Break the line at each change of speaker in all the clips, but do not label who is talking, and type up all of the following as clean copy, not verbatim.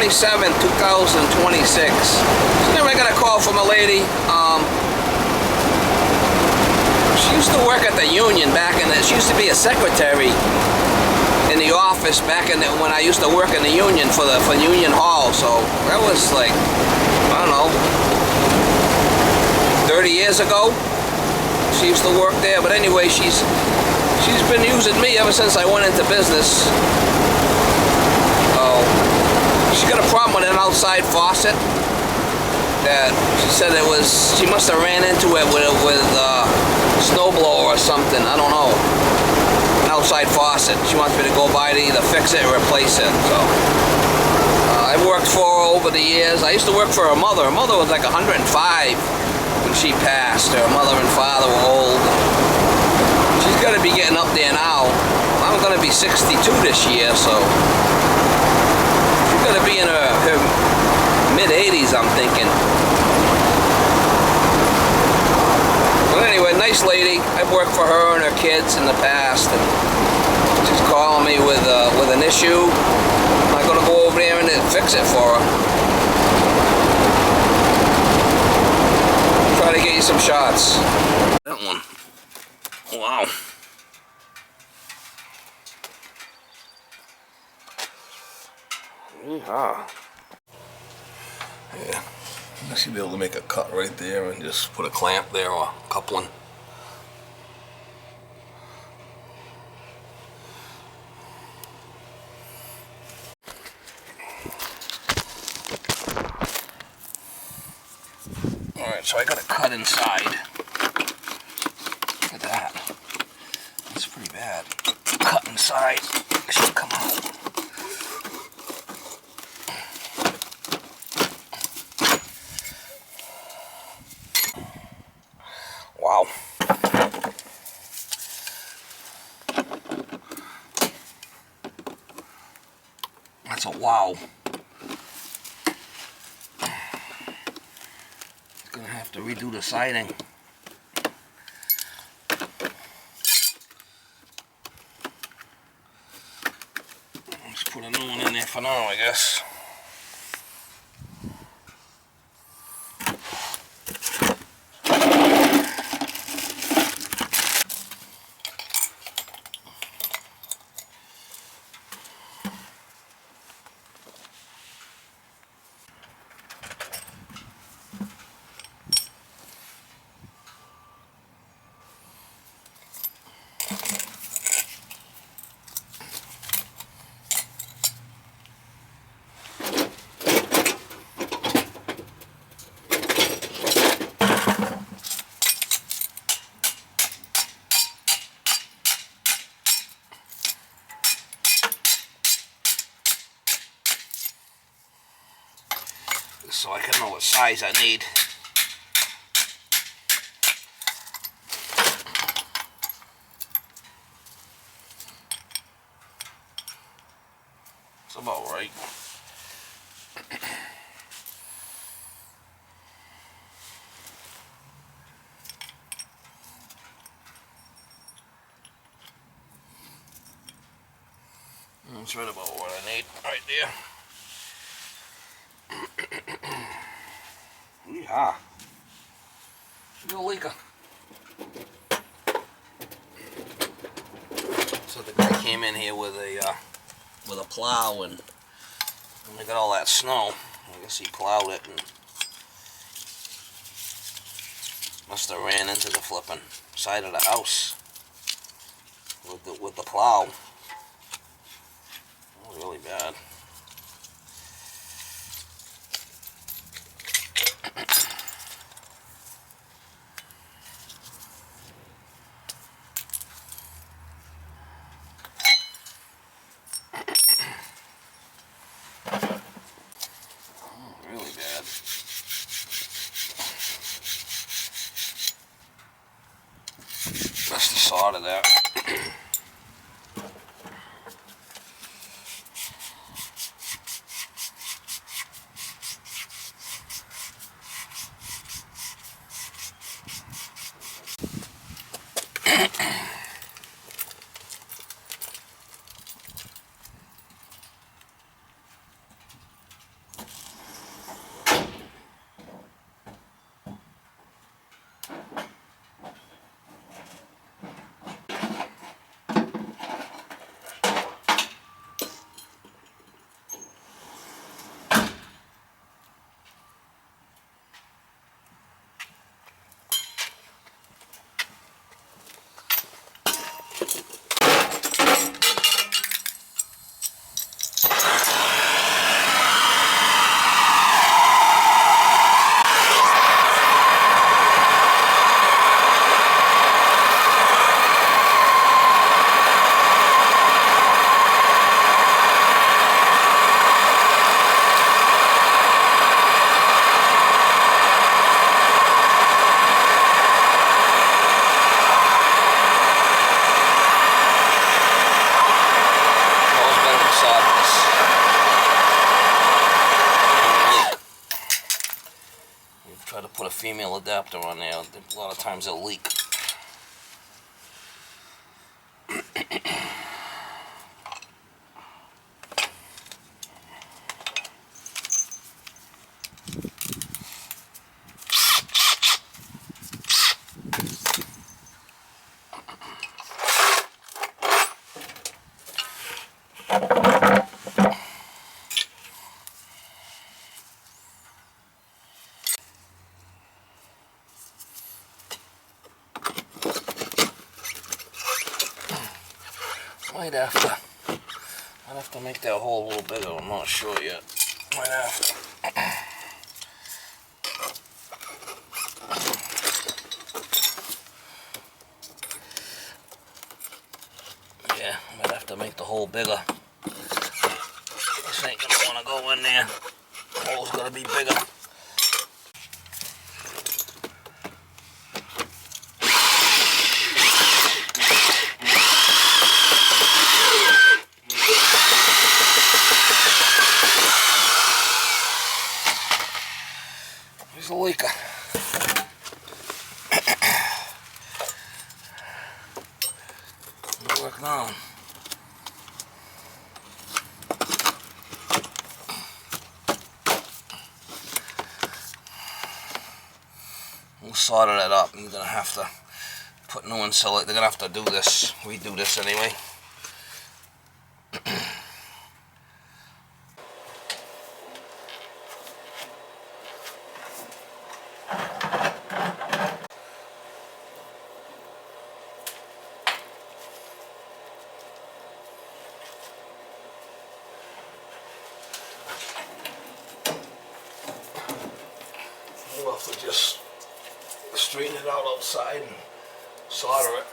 27, 2026. So then I got a call from a lady. She used to work at the union back in the, she used to be a secretary in the office back in the, when I used to work in the union for Union Hall. So that was like, I don't know, 30 years ago. She used to work there. But anyway, she's been using me ever since I went into business. She's got a problem with an outside faucet. That she said it was, she must have ran into it with Snowplow or something. I don't know. An outside faucet. She wants me to go by to either fix it or replace it. So I've worked for her over the years. I used to work for her mother. Her mother was like 105 when she passed. Her mother and father were old. She's got to be getting up there now. I'm going to be 62 this year, so she's got to be in her mid-80s, I'm thinking. But anyway, nice lady. I've worked for her and her kids in the past, and she's calling me with an issue. I'm going to go over there and fix it for her. Try to get you some shots. That one. Wow. Yeehaw. Yeah, I should be able to make a cut right there and just put a clamp there or coupling. Alright, so I got a cut inside. Look at that. That's pretty bad. Cut inside. It should come out. Wow. That's a wow. Gonna have to redo the siding. Let's put a new one in there for now, I guess. So I can know what size I need. It's about right. That's right about what I need right there. Yeehaw. No leaker. So the guy came in here with a plow and they got all that snow. I guess he plowed it and must have ran into the flipping side of the house with the plow. That was really bad. Really bad. Must have soldered that. Try to put a female adapter on there. A lot of times it'll leak. Might have to make that hole a little bigger. I'm not sure yet. Might have to. Yeah, might have to make the hole bigger. This ain't gonna want to go in there. The hole's gonna be bigger. There's a leaker. Work now. We'll solder that up. I'm gonna have to put new insulation. They're gonna have to do this, redo this anyway. We'll have to just straighten it out outside and solder it.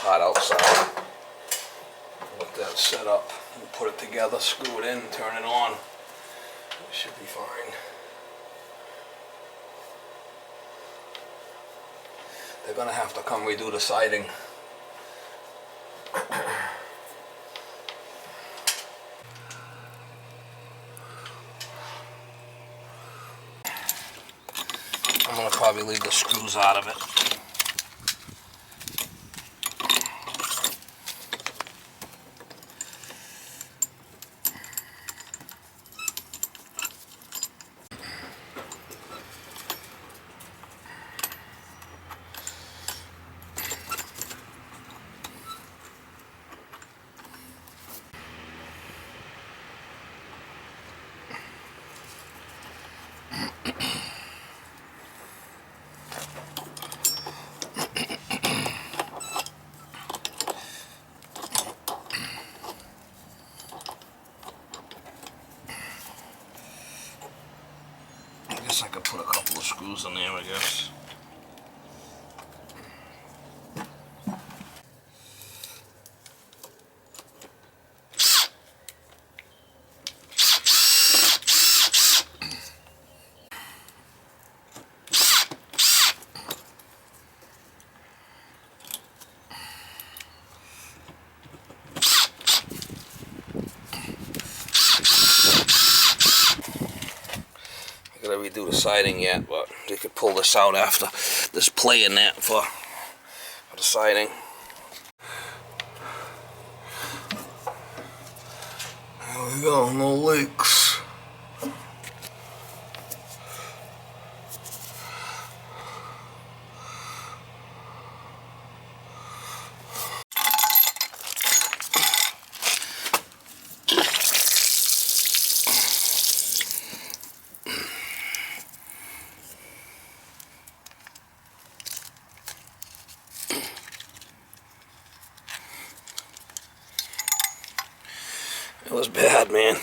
Outside, let that set up and put it together, screw it in, turn it on. It should be fine. They're gonna have to come redo the siding. I'm gonna probably leave the screws out of it. I could put a couple of screws in there, I guess. redo the siding yet, but they could pull this out after this play in that for the siding. There we go, no leaks. It was bad, man.